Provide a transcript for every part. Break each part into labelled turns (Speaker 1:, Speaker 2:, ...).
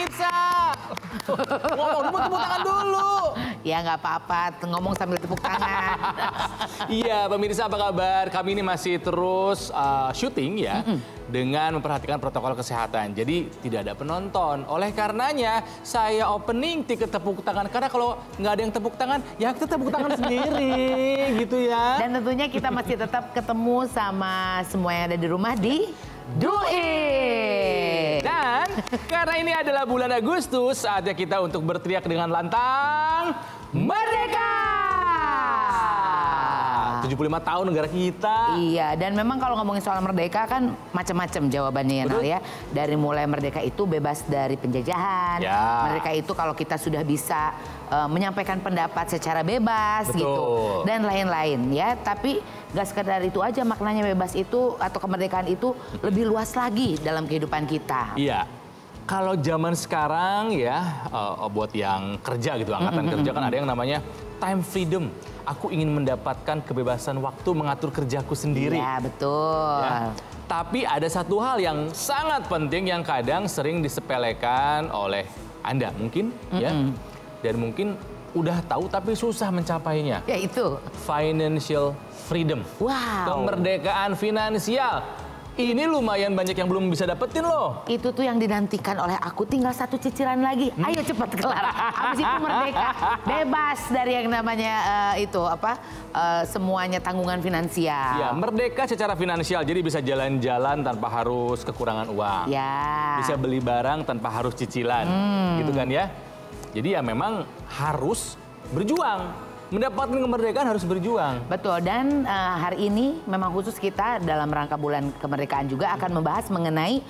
Speaker 1: pemirsa. Ngomong tepuk tangan dulu.
Speaker 2: Ya nggak apa-apa, ngomong sambil tepuk tangan.
Speaker 1: Iya, pemirsa apa kabar? Kami ini masih terus syuting ya. Dengan memperhatikan protokol kesehatan. Jadi tidak ada penonton. Oleh karenanya saya opening tiket tepuk tangan. Karena kalau nggak ada yang tepuk tangan, ya kita tepuk tangan sendiri gitu ya.
Speaker 2: Dan tentunya kita masih tetap ketemu sama semua yang ada di rumah di Do It.
Speaker 1: Dan karena ini adalah bulan Agustus, saatnya kita untuk berteriak dengan lantang Merdeka! 75 tahun negara kita.
Speaker 2: Iya, dan memang kalau ngomongin soal merdeka kan macam-macam jawabannya ya, Nal ya. Dari mulai merdeka itu bebas dari penjajahan.
Speaker 1: Ya.
Speaker 2: Merdeka itu kalau kita sudah bisa menyampaikan pendapat secara bebas.
Speaker 1: Betul.
Speaker 2: Gitu. Dan lain-lain ya. Tapi gak sekedar itu aja, maknanya bebas itu atau kemerdekaan itu lebih luas lagi dalam kehidupan kita.
Speaker 1: Iya. Kalau zaman sekarang ya, buat yang kerja gitu, angkatan kerja kan ada yang namanya time freedom. Aku ingin mendapatkan kebebasan waktu mengatur kerjaku sendiri.
Speaker 2: Iya, betul.
Speaker 1: Ya. Tapi ada satu hal yang sangat penting yang kadang sering disepelekan oleh Anda mungkin ya. Dan mungkin udah tahu tapi susah mencapainya.
Speaker 2: Yaitu
Speaker 1: financial freedom.
Speaker 2: Wow.
Speaker 1: Kemerdekaan finansial. Ini lumayan banyak yang belum bisa dapetin loh.
Speaker 2: Itu tuh yang dinantikan oleh aku, tinggal satu cicilan lagi. Ayo cepat kelar. Habis itu merdeka, bebas dari yang namanya semuanya tanggungan finansial.
Speaker 1: Ya, merdeka secara finansial. Jadi bisa jalan-jalan tanpa harus kekurangan uang.
Speaker 2: Ya.
Speaker 1: Bisa beli barang tanpa harus cicilan. Gitu kan ya. Jadi ya memang harus berjuang. Mendapatkan kemerdekaan harus berjuang.
Speaker 2: Betul, dan hari ini memang khusus kita dalam rangka bulan kemerdekaan juga akan membahas mengenai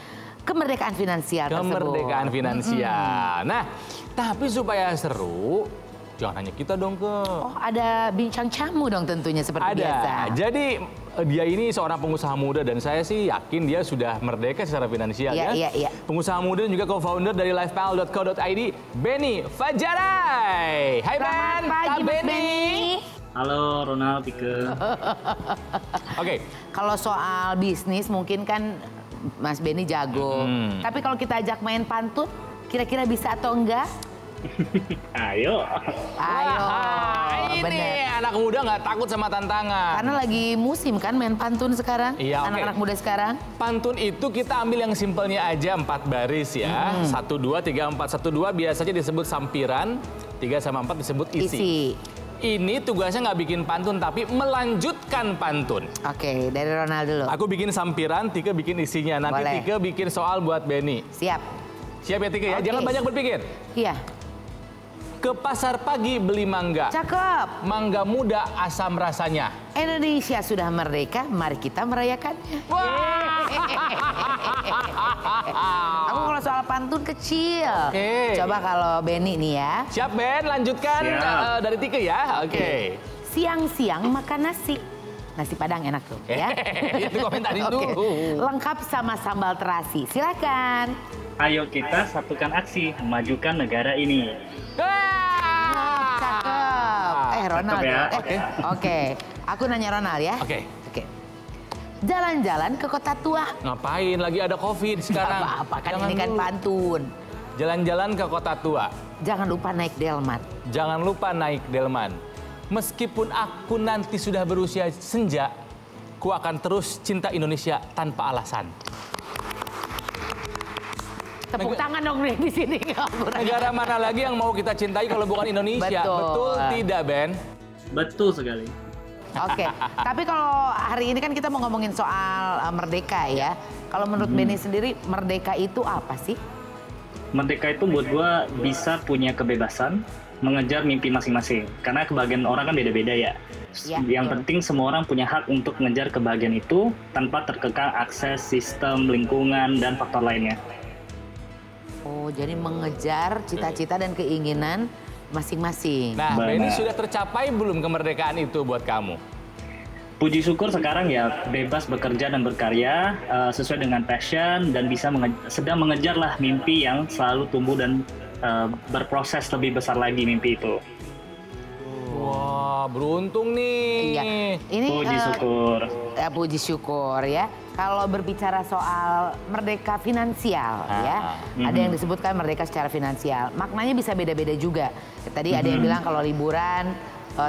Speaker 2: kemerdekaan finansial tersebut.
Speaker 1: Kemerdekaan finansial. Nah, tapi supaya seru, jangan hanya kita dong ke.
Speaker 2: Oh, ada bincang camu dong tentunya seperti biasa.
Speaker 1: Jadi dia ini seorang pengusaha muda dan saya sih yakin dia sudah merdeka secara finansial ya.
Speaker 2: Iya.
Speaker 1: Pengusaha muda dan juga co-founder dari lifepal.co.id, Benny Fajarai. Hai Ben,
Speaker 2: Pagi, Mas Benny.
Speaker 3: Halo Ronald, Tike.
Speaker 1: Oke.
Speaker 2: Kalau soal bisnis mungkin kan Mas Benny jago. Tapi kalau kita ajak main pantun, kira-kira bisa atau enggak?
Speaker 3: Ayo.
Speaker 1: Ini
Speaker 2: Bener.
Speaker 1: anak muda nggak takut sama tantangan.
Speaker 2: Karena lagi musim kan main pantun sekarang.
Speaker 1: Iya,
Speaker 2: anak-anak muda sekarang.
Speaker 1: Pantun itu kita ambil yang simpelnya aja 4 baris ya. 1, 2, 3, 4. 1, 2 biasanya disebut sampiran. 3 sama 4 disebut isi. Ini tugasnya nggak bikin pantun tapi melanjutkan pantun.
Speaker 2: Oke, dari Ronald dulu.
Speaker 1: Aku bikin sampiran, Tika bikin isinya. Nanti
Speaker 2: Boleh.
Speaker 1: Tika bikin soal buat Benny.
Speaker 2: Siap.
Speaker 1: Siap ya Tika ya?
Speaker 2: Oke.
Speaker 1: Jangan banyak berpikir.
Speaker 2: Iya.
Speaker 1: Ke pasar pagi beli mangga.
Speaker 2: Cakep.
Speaker 1: Mangga muda asam rasanya.
Speaker 2: Indonesia sudah merdeka, mari kita merayakannya.
Speaker 1: Wah!
Speaker 2: Aku kalau soal pantun kecil.
Speaker 1: Oke.
Speaker 2: Coba kalau Benny nih ya.
Speaker 1: Siap Ben, lanjutkan
Speaker 3: Siap.
Speaker 1: dari Tika ya. Oke.
Speaker 2: Siang-siang makan nasi. Nasi Padang enak tuh ya.
Speaker 1: Itu komentarin
Speaker 2: Oke.
Speaker 1: dulu.
Speaker 2: Lengkap sama sambal terasi. Silakan.
Speaker 3: Ayo kita satukan aksi, memajukan negara ini.
Speaker 2: Cakep. Ronald.
Speaker 3: Cakep ya.
Speaker 2: Oke. Aku nanya Ronald ya.
Speaker 1: Oke.
Speaker 2: Jalan-jalan ke kota tua.
Speaker 1: Ngapain? Lagi ada COVID sekarang.
Speaker 2: Apa-apa kan
Speaker 1: Jangan
Speaker 2: ini kan
Speaker 1: dulu.
Speaker 2: pantun.
Speaker 1: Jalan-jalan ke kota tua.
Speaker 2: Jangan lupa naik delman.
Speaker 1: Jangan lupa naik delman. Meskipun aku nanti sudah berusia senja, ku akan terus cinta Indonesia tanpa alasan.
Speaker 2: Tepuk tangan dong nih di sini.
Speaker 1: Negara mana lagi yang mau kita cintai kalau bukan Indonesia?
Speaker 2: Betul.
Speaker 1: tidak, Ben?
Speaker 3: Betul sekali.
Speaker 2: Oke, tapi kalau hari ini kan kita mau ngomongin soal merdeka ya. Kalau menurut Benny sendiri, merdeka itu apa sih?
Speaker 3: Merdeka itu buat gua bisa punya kebebasan, mengejar mimpi masing-masing. Karena kebahagiaan orang kan beda-beda ya.
Speaker 2: Ya,
Speaker 3: Yang
Speaker 2: betul.
Speaker 3: penting semua orang punya hak untuk mengejar kebahagiaan itu tanpa terkekang akses sistem, lingkungan, dan faktor lainnya.
Speaker 2: Oh, jadi mengejar cita-cita dan keinginan masing-masing.
Speaker 1: Nah,
Speaker 3: Benar.
Speaker 1: Benny sudah tercapai belum kemerdekaan itu buat kamu?
Speaker 3: Puji syukur sekarang ya bebas bekerja dan berkarya sesuai dengan passion dan bisa sedang mengejar lah mimpi yang selalu tumbuh dan berproses lebih besar lagi mimpi itu.
Speaker 1: Wah, beruntung nih.
Speaker 2: Iya. Ini
Speaker 3: Puji syukur.
Speaker 2: puji syukur ya. Kalau berbicara soal merdeka finansial ya, ada yang disebutkan merdeka secara finansial. Maknanya bisa beda-beda juga. Tadi ada yang bilang kalau liburan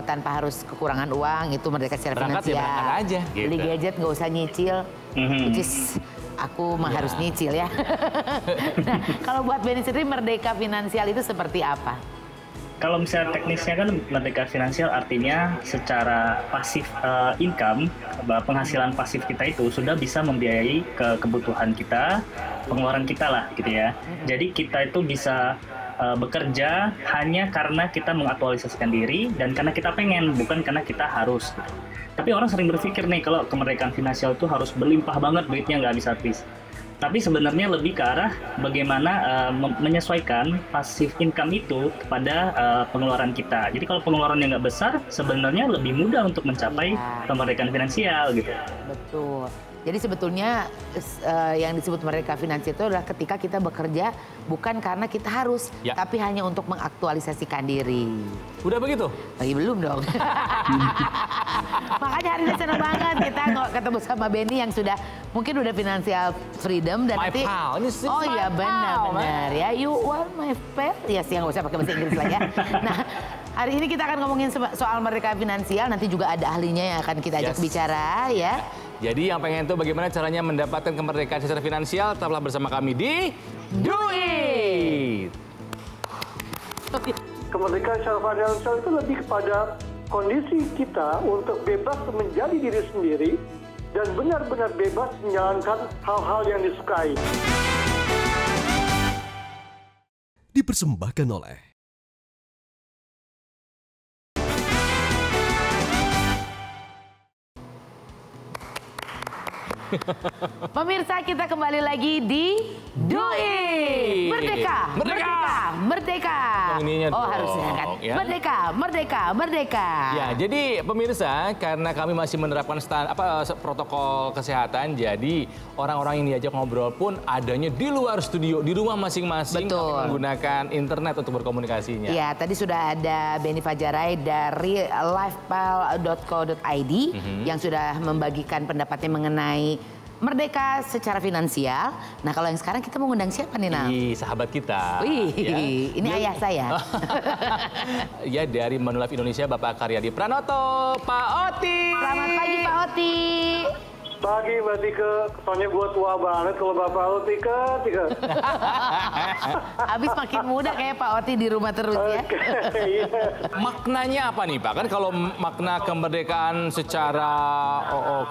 Speaker 2: tanpa harus kekurangan uang itu merdeka secara
Speaker 1: Berangkat
Speaker 2: finansial.
Speaker 1: ya berangkat aja, gitu.
Speaker 2: Beli gadget nggak usah nyicil, which is aku mah harus nyicil ya. Nah, kalau buat Benny sendiri merdeka finansial itu seperti apa?
Speaker 3: Kalau misalnya teknisnya kan merdeka finansial artinya secara pasif income, penghasilan pasif kita itu sudah bisa membiayai kebutuhan kita, pengeluaran kita lah gitu ya. Jadi kita itu bisa bekerja hanya karena kita mengaktualisasikan diri dan karena kita pengen, bukan karena kita harus. Gitu. Tapi orang sering berpikir nih kalau kemerdekaan finansial itu harus berlimpah banget duitnya nggak habis-habis. Tapi sebenarnya lebih ke arah bagaimana menyesuaikan passive income itu kepada pengeluaran kita. Jadi kalau pengeluarannya nggak besar, sebenarnya lebih mudah untuk mencapai kemerdekaan finansial gitu.
Speaker 2: Betul. Jadi sebetulnya yang disebut merdeka finansial itu adalah ketika kita bekerja bukan karena kita harus, tapi hanya untuk mengaktualisasikan diri.
Speaker 1: Udah begitu?
Speaker 2: Lagi belum dong. Makanya hari ini senang banget kita ketemu sama Benny yang sudah mungkin udah financial freedom dan nanti. Oh iya benar-benar ya. You want my pal? Ya sih nggak usah pakai bahasa Inggris lah ya. Nah hari ini kita akan ngomongin soal merdeka finansial. Nanti juga ada ahlinya yang akan kita ajak bicara ya.
Speaker 1: Jadi yang pengen tahu bagaimana caranya mendapatkan kemerdekaan secara finansial, tetaplah bersama kami di Do It!
Speaker 4: Kemerdekaan secara finansial itu lebih kepada kondisi kita untuk bebas menjadi diri sendiri dan benar-benar bebas menjalankan hal-hal yang disukai.
Speaker 5: Dipersembahkan oleh
Speaker 2: Pemirsa, kita kembali lagi di Do It! Merdeka!
Speaker 1: Merdeka!
Speaker 2: Merdeka! Oh harusnya kan?
Speaker 1: Ya.
Speaker 2: Merdeka! Merdeka! Merdeka!
Speaker 1: Ya, jadi pemirsa, karena kami masih menerapkan protokol kesehatan, jadi orang-orang yang diajak ngobrol pun adanya di luar studio, di rumah masing-masing, tapi menggunakan internet untuk berkomunikasinya.
Speaker 2: Ya, tadi sudah ada Benny Fajarai dari lifepal.co.id yang sudah membagikan pendapatnya mengenai merdeka secara finansial. Nah, kalau yang sekarang kita mau ngundang siapa nih, Nam?
Speaker 1: Sahabat kita.
Speaker 2: Wih, ya. Ini ayah saya.
Speaker 1: Ya, dari Manulife Indonesia, Bapak Karyadi Pranoto, Pak Oti.
Speaker 2: Selamat pagi, Pak Oti.
Speaker 4: Pagi Mbak Tika, soalnya gue tua banget kalau Bapak Tika.
Speaker 2: Habis makin muda kayak Pak Oti di rumah terus ya.
Speaker 1: Maknanya apa nih Pak? Kan kalau makna kemerdekaan secara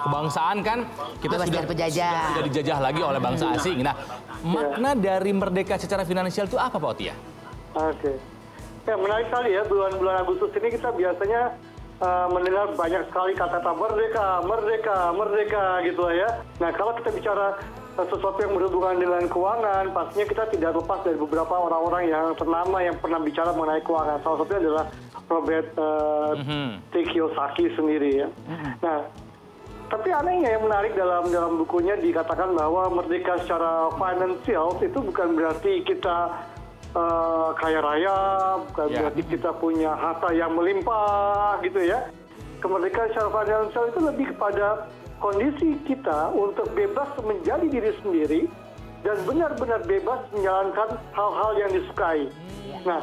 Speaker 1: kebangsaan kan kita sudah dijajah lagi oleh bangsa asing. Nah, makna dari merdeka secara finansial itu apa Pak Oti ya?
Speaker 4: Oke. Ya menarik sekali ya, bulan-bulan Agustus ini kita biasanya mendengar banyak sekali kata-kata merdeka, merdeka, merdeka gitu ya. Nah kalau kita bicara sesuatu yang berhubungan dengan keuangan, pastinya kita tidak lepas dari beberapa orang-orang yang ternama yang pernah bicara mengenai keuangan. Salah satunya adalah Robert T. Kiyosaki sendiri ya. Nah, tapi anehnya yang menarik dalam bukunya dikatakan bahwa merdeka secara finansial itu bukan berarti kita kaya raya, bukan berarti kita punya harta yang melimpah gitu ya. Kemerdekaan secara finansial itu lebih kepada kondisi kita untuk bebas menjadi diri sendiri dan benar-benar bebas menjalankan hal-hal yang disukai. Nah,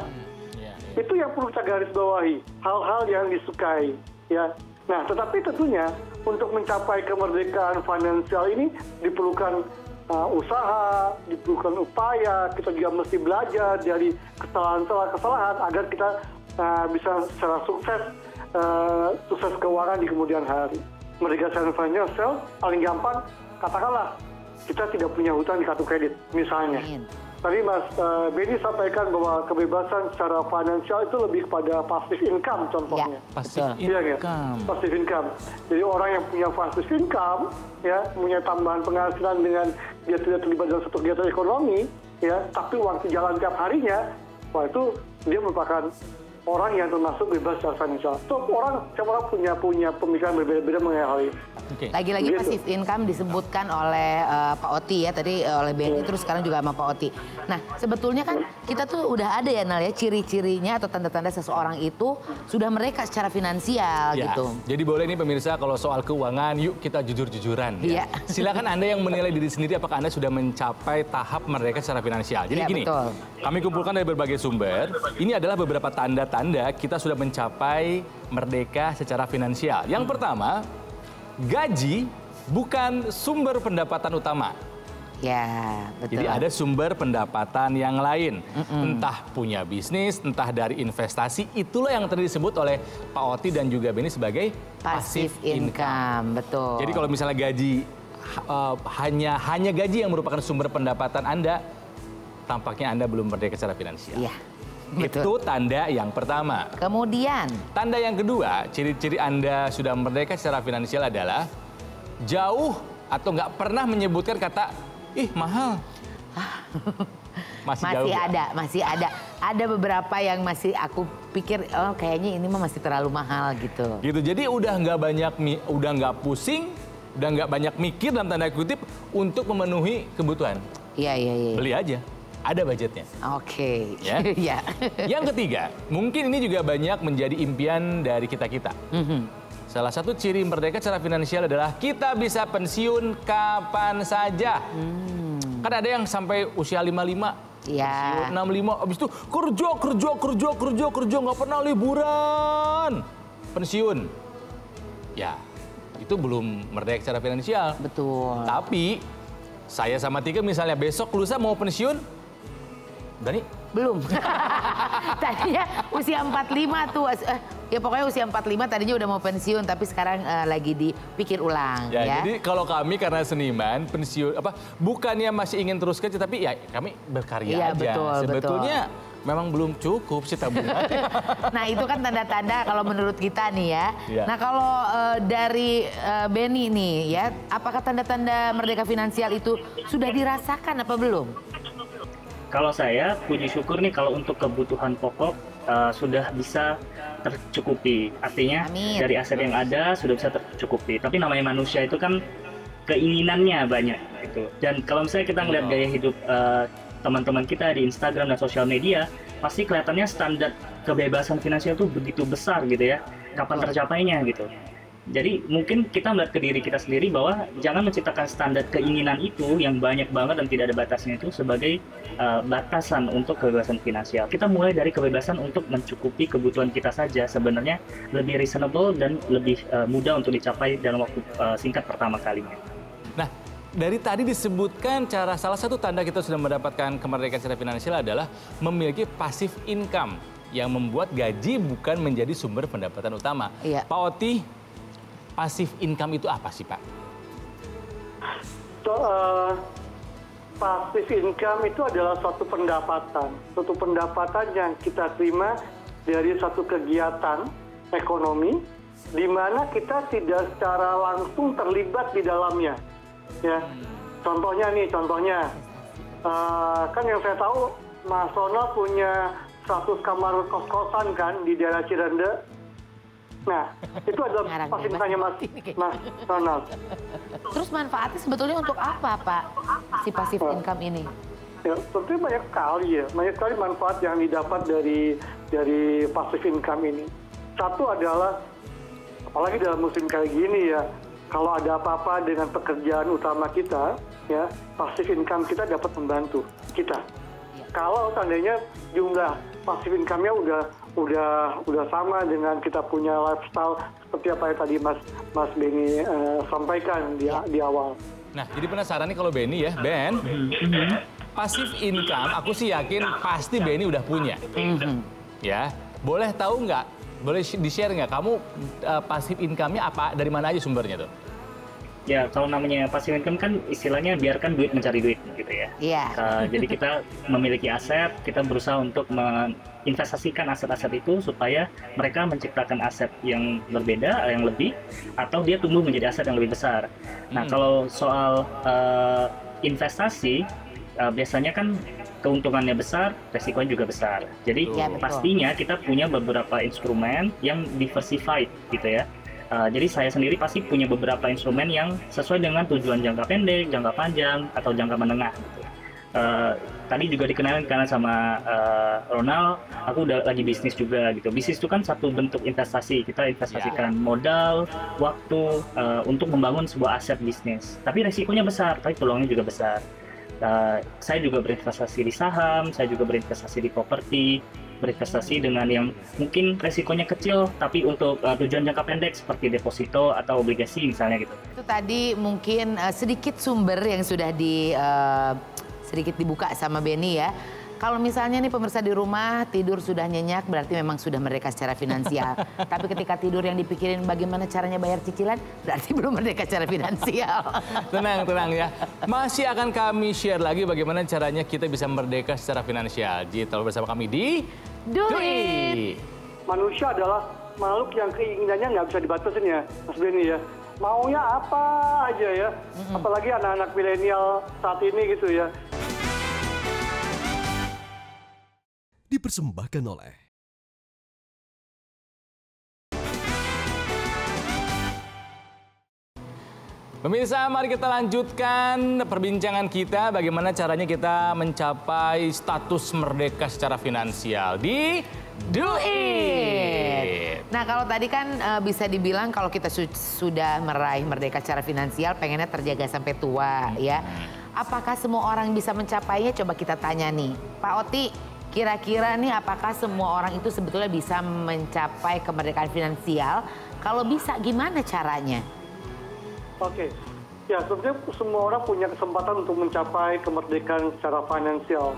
Speaker 4: itu yang perlu kita garis bawahi, hal-hal yang disukai ya. Nah, tetapi tentunya untuk mencapai kemerdekaan finansial ini diperlukan usaha, diperlukan upaya, kita juga mesti belajar dari kesalahan agar kita bisa secara sukses keuangan di kemudian hari. Merdeka secara finansial paling gampang, katakanlah kita tidak punya hutang di kartu kredit misalnya. Tadi Mas Benny sampaikan bahwa kebebasan secara finansial itu lebih kepada passive income contohnya.
Speaker 1: Passive income.
Speaker 4: Passive income. Jadi orang yang punya passive income, ya, punya tambahan penghasilan dengan dia tidak terlibat dalam satu kegiatan ekonomi, ya, tapi uang jalan tiap harinya, wah itu dia merupakan orang yang termasuk bebas secara finansial. So, setiap orang punya pemikiran berbeda-beda mengenai hal ini.
Speaker 2: Lagi-lagi
Speaker 4: Gitu.
Speaker 2: passive income disebutkan oleh Pak Oti ya, tadi oleh Benny, terus sekarang juga sama Pak Oti. Nah, sebetulnya kan kita tuh udah ada ya, Nal ya, ciri-cirinya atau tanda-tanda seseorang itu sudah mereka secara finansial
Speaker 1: Ya,
Speaker 2: gitu.
Speaker 1: jadi boleh nih pemirsa kalau soal keuangan, yuk kita jujur-jujuran.
Speaker 2: Iya.
Speaker 1: Ya. Silakan Anda yang menilai diri sendiri apakah Anda sudah mencapai tahap merdeka secara finansial. Jadi
Speaker 2: Iya,
Speaker 1: gini,
Speaker 2: betul.
Speaker 1: kami kumpulkan dari berbagai sumber. Ini adalah beberapa tanda-tanda kita sudah mencapai merdeka secara finansial. Yang pertama, gaji bukan sumber pendapatan utama.
Speaker 2: Ya, betul.
Speaker 1: Jadi ada sumber pendapatan yang lain. Entah punya bisnis, entah dari investasi. Itulah yang tadi disebut oleh Pak Oti dan juga Benny sebagai
Speaker 2: passive income, betul.
Speaker 1: Jadi kalau misalnya gaji hanya gaji yang merupakan sumber pendapatan Anda, tampaknya Anda belum merdeka secara finansial.
Speaker 2: Iya, betul.
Speaker 1: Itu tanda yang pertama.
Speaker 2: Kemudian,
Speaker 1: Tanda yang kedua, ciri-ciri Anda sudah merdeka secara finansial adalah jauh atau nggak pernah menyebutkan kata, ih mahal. Masih jauh.
Speaker 2: masih ada. Ada beberapa yang masih aku pikir, oh kayaknya ini mah masih terlalu mahal gitu.
Speaker 1: Gitu, jadi udah nggak pusing, udah nggak banyak mikir dalam tanda kutip untuk memenuhi kebutuhan.
Speaker 2: Iya.
Speaker 1: Beli aja, ada budgetnya.
Speaker 2: Oke.
Speaker 1: Ya.
Speaker 2: Iya.
Speaker 1: Yang ketiga, mungkin ini juga banyak menjadi impian dari kita-kita. Salah satu ciri merdeka secara finansial adalah kita bisa pensiun kapan saja. Kan ada yang sampai usia 55,
Speaker 2: Iya.
Speaker 1: pensiun 65, habis itu kerja, nggak pernah liburan. Pensiun. Ya, itu belum merdeka secara finansial.
Speaker 2: Betul.
Speaker 1: Tapi, saya sama Tika misalnya besok lusa mau pensiun, Dani?
Speaker 2: Belum. Tadinya usia 45 tuh. Ya pokoknya usia 45 tadinya udah mau pensiun, tapi sekarang lagi dipikir ulang ya.
Speaker 1: Jadi kalau kami karena seniman pensiun bukannya masih ingin terus kerja, tapi ya kami berkarya
Speaker 2: Iya,
Speaker 1: aja.
Speaker 2: betul,
Speaker 1: Sebetulnya memang belum cukup sih tabungan.
Speaker 2: Nah itu kan tanda-tanda kalau menurut kita nih ya.
Speaker 1: Iya.
Speaker 2: Nah kalau dari Benny nih ya, apakah tanda-tanda merdeka finansial itu sudah dirasakan apa belum?
Speaker 3: Kalau saya, puji syukur nih kalau untuk kebutuhan pokok sudah bisa tercukupi. Artinya
Speaker 2: Amin.
Speaker 3: dari aset yang ada sudah bisa tercukupi. Tapi namanya manusia itu kan keinginannya banyak gitu. Dan kalau misalnya kita ngeliat gaya hidup teman-teman kita di Instagram dan sosial media, pasti kelihatannya standar kebebasan finansial itu begitu besar gitu ya. Kapan tercapainya gitu. Jadi mungkin kita melihat ke diri kita sendiri bahwa jangan menciptakan standar keinginan itu yang banyak banget dan tidak ada batasnya itu sebagai batasan untuk kebebasan finansial. Kita mulai dari kebebasan untuk mencukupi kebutuhan kita saja, sebenarnya lebih reasonable dan lebih mudah untuk dicapai dalam waktu singkat pertama kalinya.
Speaker 1: Nah, dari tadi disebutkan salah satu tanda kita sudah mendapatkan kemerdekaan secara finansial adalah memiliki passive income yang membuat gaji bukan menjadi sumber pendapatan utama.
Speaker 2: Iya.
Speaker 1: Pak Oti, passive income itu apa sih, Pak?
Speaker 4: Passive income itu adalah suatu pendapatan yang kita terima dari suatu kegiatan ekonomi di mana kita tidak secara langsung terlibat di dalamnya. Ya, contohnya kan yang saya tahu Mas Ronald punya 100 kamar kos-kosan kan di daerah Cirende. Nah, itu adalah passive income Mas Ronald.
Speaker 2: Terus manfaatnya sebetulnya untuk apa Pak, si passive income ini?
Speaker 4: Ya, tentunya banyak sekali manfaat yang didapat dari passive income ini. Satu adalah, apalagi dalam musim kayak gini ya, kalau ada apa-apa dengan pekerjaan utama kita, ya passive income kita dapat membantu kita. Kalau seandainya jumlah passive income-nya udah sama dengan kita punya lifestyle seperti apa yang tadi Mas Benny sampaikan di awal.
Speaker 1: Nah, jadi penasaran nih kalau Benny ya, Ben. Passive income, aku sih yakin pasti Benny udah punya. Ya, boleh tahu nggak? Boleh di-share nggak? Kamu passive income-nya apa? Dari mana aja sumbernya tuh?
Speaker 3: Ya, kalau namanya passive income kan istilahnya biarkan duit mencari duit gitu ya.
Speaker 2: Iya.
Speaker 3: Jadi kita memiliki aset, kita berusaha untuk menginvestasikan aset-aset itu supaya mereka menciptakan aset yang berbeda, yang lebih, atau dia tumbuh menjadi aset yang lebih besar. Nah, kalau soal investasi, biasanya kan keuntungannya besar, resikonya juga besar. Jadi pastinya kita punya beberapa instrumen yang diversified gitu ya. Jadi saya sendiri pasti punya beberapa instrumen yang sesuai dengan tujuan jangka pendek, jangka panjang, atau jangka menengah gitu. Tadi juga dikenalin karena sama Ronald, aku udah lagi bisnis juga gitu. Bisnis itu kan satu bentuk investasi. Kita investasikan modal, waktu untuk membangun sebuah aset bisnis. Tapi resikonya besar, tapi peluangnya juga besar. Saya juga berinvestasi di saham, saya juga berinvestasi di properti, berinvestasi dengan yang mungkin resikonya kecil, tapi untuk tujuan jangka pendek seperti deposito atau obligasi misalnya gitu.
Speaker 2: Itu tadi mungkin sedikit sumber yang sudah sedikit dibuka sama Benny ya. Kalau misalnya nih pemirsa di rumah tidur sudah nyenyak berarti memang sudah merdeka secara finansial. Tapi ketika tidur yang dipikirin bagaimana caranya bayar cicilan berarti belum merdeka secara finansial.
Speaker 1: Tenang ya. Masih akan kami share lagi bagaimana caranya kita bisa merdeka secara finansial. Jadi tetaplah bersama kami di Do It.
Speaker 4: Manusia adalah makhluk yang keinginannya nggak bisa dibatasin ya, Mas Benny ya. Maunya apa aja ya. Apalagi anak-anak milenial saat ini gitu ya.
Speaker 5: Dipersembahkan oleh
Speaker 1: pemirsa, mari kita lanjutkan perbincangan kita bagaimana caranya kita mencapai status merdeka secara finansial di Do It.
Speaker 2: Nah kalau tadi kan bisa dibilang kalau kita sudah meraih merdeka secara finansial pengennya terjaga sampai tua ya. Apakah semua orang bisa mencapainya? Coba kita tanya nih Pak Oti. Kira-kira nih apakah semua orang itu sebetulnya bisa mencapai kemerdekaan finansial? Kalau bisa gimana caranya?
Speaker 4: Oke, ya sebenarnya semua orang punya kesempatan untuk mencapai kemerdekaan secara finansial.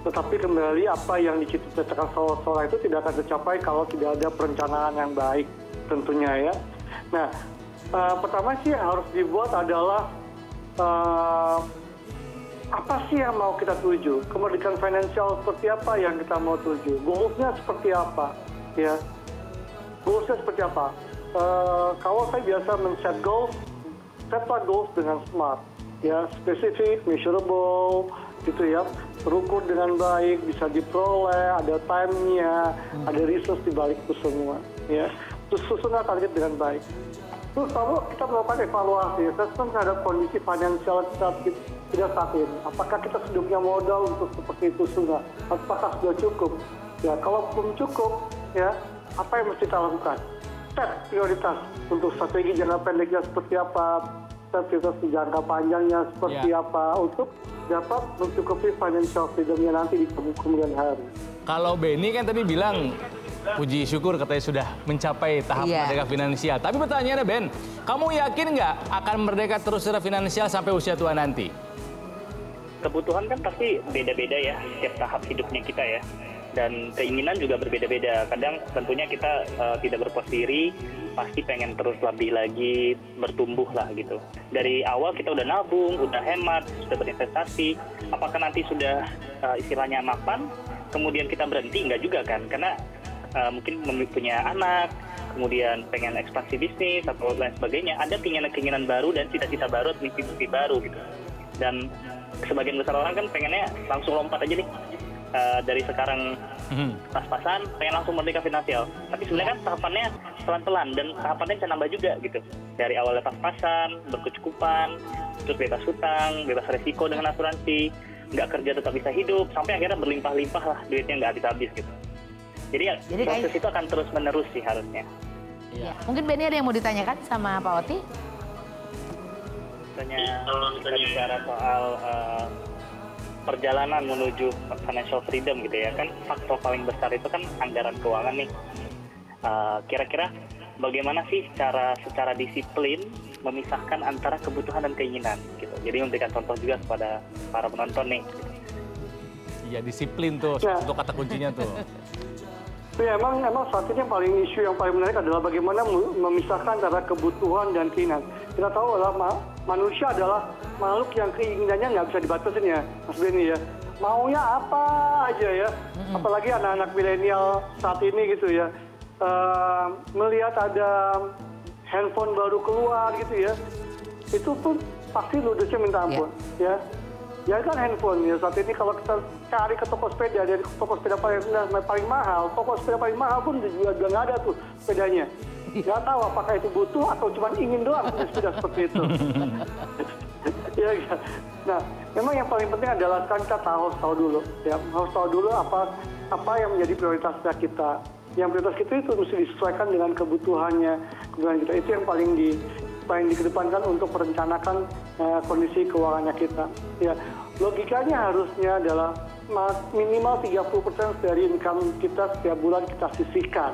Speaker 4: Tetapi kembali apa yang diciptakan seorang itu tidak akan tercapai kalau tidak ada perencanaan yang baik tentunya ya. Nah, pertama sih yang harus dibuat adalah apa sih yang mau kita tuju? Kemerdekaan finansial seperti apa yang kita mau tuju? Goals-nya seperti apa? Ya, goals-nya seperti apa? Kalau saya biasa men-set goals, setlah goals dengan smart, ya, spesifik, measurable, gitu ya, terukur dengan baik, bisa diperoleh, ada time-nya, ada resource di balik itu semua, ya. Terus susunlah target dengan baik. Terus lalu kita melakukan evaluasi, assessment terhadap kondisi finansial tidak saat ini. Apakah kita sudah punya modal untuk seperti itu sudah? Apakah sudah cukup? Ya, kalau belum cukup, ya, apa yang mesti kita lakukan? Set prioritas untuk strategi jangka pendeknya seperti apa, prioritas jangka panjangnya seperti apa untuk dapat mencukupi financial freedom-nya nanti di kemudian hari.
Speaker 1: Kalau Benny kan tadi bilang puji syukur katanya sudah mencapai tahap merdeka finansial. Tapi pertanyaannya Ben, kamu yakin nggak akan merdeka terus secara finansial sampai usia tua nanti?
Speaker 3: Kebutuhan kan pasti beda-beda ya setiap tahap hidupnya kita ya. Dan keinginan juga berbeda-beda. Kadang tentunya kita tidak berpuas diri, pasti pengen terus lebih lagi bertumbuh lah gitu. Dari awal kita udah nabung, udah hemat, sudah berinvestasi. Apakah nanti sudah istilahnya mapan, kemudian kita berhenti? Enggak juga kan? Karena mungkin punya anak, kemudian pengen ekspansi bisnis atau lain sebagainya. Ada keinginan-keinginan baru dan cita-cita baru, mimpi-mimpi baru gitu. Dan sebagian besar orang kan pengennya langsung lompat aja nih. Dari sekarang pas-pasan pengen langsung merdeka finansial, tapi sebenarnya kan tahapannya pelan-pelan dan tahapannya bisa nambah juga gitu. Dari awalnya pas-pasan, berkecukupan, terus bebas hutang, bebas resiko dengan asuransi, nggak kerja tetap bisa hidup, sampai akhirnya berlimpah-limpah lah duitnya nggak habis-habis gitu. Jadi proses itu akan terus menerus sih harusnya.
Speaker 2: Iya. Mungkin Benny ada yang mau ditanyakan sama Pak Oti?
Speaker 3: Kalau kita bicara soal perjalanan menuju financial freedom gitu ya, kan faktor paling besar itu kan anggaran keuangan nih. Kira-kira bagaimana sih cara secara disiplin memisahkan antara kebutuhan dan keinginan gitu. Jadi memberikan contoh juga kepada para penonton nih.
Speaker 1: Iya, disiplin tuh untuk kata kuncinya tuh.
Speaker 4: Ya, emang saat ini isu yang paling menarik adalah bagaimana memisahkan antara kebutuhan dan keinginan. Kita tahu adalah manusia adalah makhluk yang keinginannya nggak bisa dibatasin ya, Mas Benny ya. Maunya apa aja ya, apalagi anak-anak milenial saat ini gitu ya. Melihat ada handphone baru keluar gitu ya, itu pun pasti ludusnya minta ampun ya. Ya kan handphone ya saat ini kalau kita cari ke toko sepeda, dari toko sepeda paling rendah sampai paling mahal, toko sepeda paling mahal pun juga nggak ada tuh sepedanya. Nggak tahu apakah itu butuh atau cuma ingin doang punya sepeda seperti itu. Ya, ya. Nah, memang yang paling penting adalah kan kita harus tahu dulu, ya harus tahu dulu apa yang menjadi prioritasnya kita. Yang prioritas kita itu mesti disesuaikan dengan kebutuhan kita. Itu yang paling dikedepankan untuk merencanakan kondisi keuangannya kita. Ya, logikanya harusnya adalah minimal 30% dari income kita setiap bulan kita sisihkan.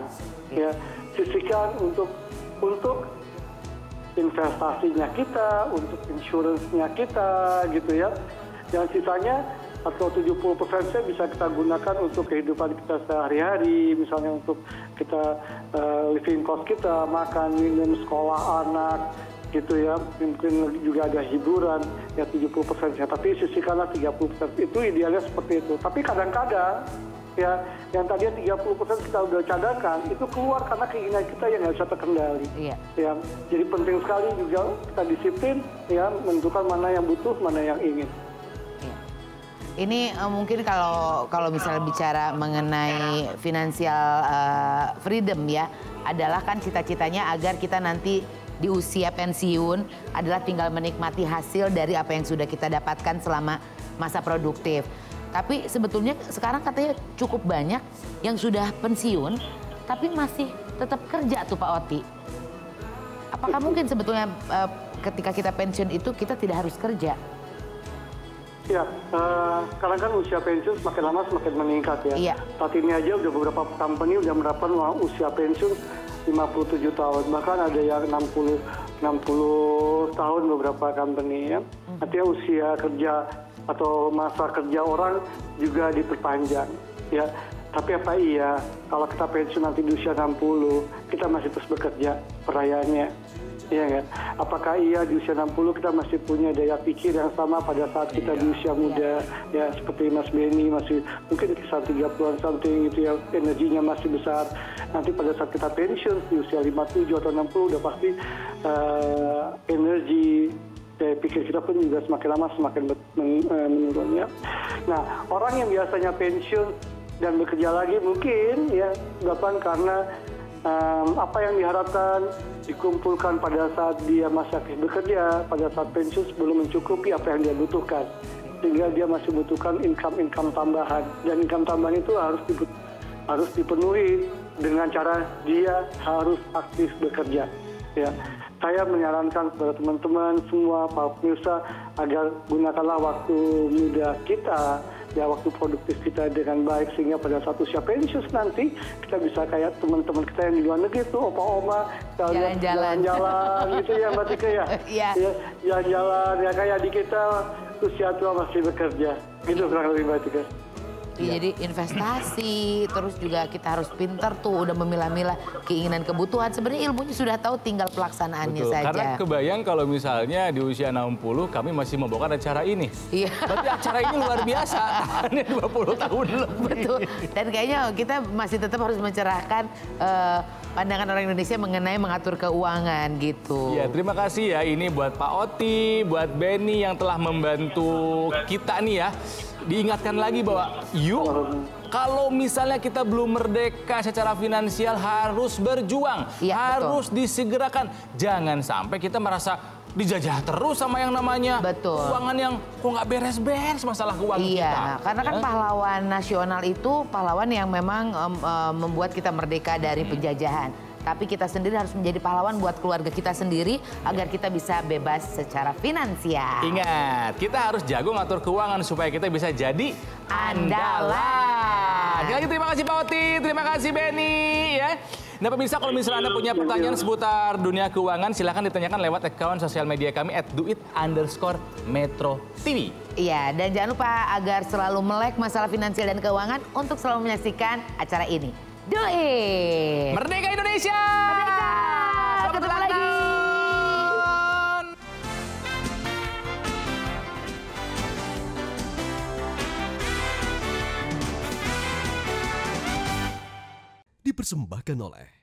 Speaker 4: Ya, sisihkan untuk investasinya kita, untuk insurance-nya kita gitu ya. Dan sisanya atau 70% bisa kita gunakan untuk kehidupan kita sehari-hari, misalnya untuk kita living cost kita, makan, minum, sekolah anak gitu ya. Mungkin juga ada hiburan ya 70%-nya, tapi sisihkanlah 30%. Itu idealnya seperti itu. Tapi kadang-kadang ya yang tadinya 30% kita udah cadangkan itu keluar karena keinginan kita yang nggak bisa terkendali. Iya. Ya, jadi penting sekali juga kita disiplin ya menentukan mana yang butuh, mana yang ingin.
Speaker 2: Iya. Ini mungkin kalau misalnya bicara mengenai financial freedom ya, adalah kan cita-citanya agar kita nanti di usia pensiun adalah tinggal menikmati hasil dari apa yang sudah kita dapatkan selama masa produktif. Tapi sebetulnya sekarang katanya cukup banyak yang sudah pensiun tapi masih tetap kerja tuh Pak Oti. Apakah mungkin sebetulnya ketika kita pensiun itu kita tidak harus kerja?
Speaker 4: Ya, karena kan usia pensiun semakin lama semakin meningkat ya. Iya. Saat ini aja udah beberapa company udah menerapkan usia pensiun 57 tahun. Bahkan ada yang 60 tahun beberapa company ya. Artinya usia kerja atau masa kerja orang juga diperpanjang ya. Tapi apa iya kalau kita pensiun nanti di usia 60 kita masih terus bekerja perayaannya, iya kan? Apakah iya di usia 60 kita masih punya daya pikir yang sama pada saat kita di usia muda ya, seperti Mas Benny masih mungkin kisar 30-an something gitu ya, energinya masih besar. Nanti pada saat kita pensiun di usia 57 atau 60 udah pasti energi daya pikir kita pun juga semakin lama semakin menurun ya. Nah, orang yang biasanya pensiun dan bekerja lagi mungkin ya disebabkan karena apa yang diharapkan dikumpulkan pada saat dia masih aktif bekerja, pada saat pensiun belum mencukupi apa yang dia butuhkan. Sehingga dia masih butuhkan income tambahan, dan income tambahan itu harus dipenuhi dengan cara dia harus aktif bekerja ya. Saya menyarankan kepada teman-teman semua para pemirsa agar gunakanlah waktu muda kita, ya waktu produktif kita dengan baik, sehingga pada saat usia pensiun nanti kita bisa kayak teman-teman kita yang di luar negeri tuh, opa-oma, jalan-jalan gitu ya Mbak Tika ya. Iya. Ya, jalan-jalan ya kayak di kita usia tua masih bekerja, gitu kurang lebih Mbak Tika.
Speaker 2: Ya. Jadi investasi, terus juga kita harus pintar tuh udah memilah-milah keinginan kebutuhan. Sebenarnya ilmunya sudah tahu, tinggal pelaksanaannya saja.
Speaker 1: Karena kebayang kalau misalnya di usia 60 kami masih membawakan acara ini. Iya. Berarti acara ini luar biasa, tahannya 20 tahun lebih.
Speaker 2: Betul. Dan kayaknya kita masih tetap harus mencerahkan pandangan orang Indonesia mengenai mengatur keuangan gitu.
Speaker 1: Ya, terima kasih ya ini buat Pak Oti, buat Benny yang telah membantu kita nih ya. Diingatkan lagi bahwa yuk kalau misalnya kita belum merdeka secara finansial harus berjuang, ya, harus disegerakan. Jangan sampai kita merasa dijajah terus sama yang namanya keuangan yang kok nggak beres-beres masalah keuangan kita.
Speaker 2: Iya, karena kan pahlawan nasional itu pahlawan yang memang membuat kita merdeka dari penjajahan. Tapi kita sendiri harus menjadi pahlawan buat keluarga kita sendiri agar kita bisa bebas secara finansial.
Speaker 1: Ingat, kita harus jago ngatur keuangan supaya kita bisa jadi andalan. Sekali lagi terima kasih Pak Oti, terima kasih Benny ya. Nah pemirsa, kalau misalnya Anda punya pertanyaan seputar dunia keuangan, silahkan ditanyakan lewat akun sosial media kami @duit_metro_tv.
Speaker 2: Iya, dan jangan lupa agar selalu melek masalah finansial dan keuangan untuk selalu menyaksikan acara ini. Do it!
Speaker 1: Merdeka Indonesia!
Speaker 2: Merdeka! Ketemu lagi!
Speaker 5: Dipersembahkan oleh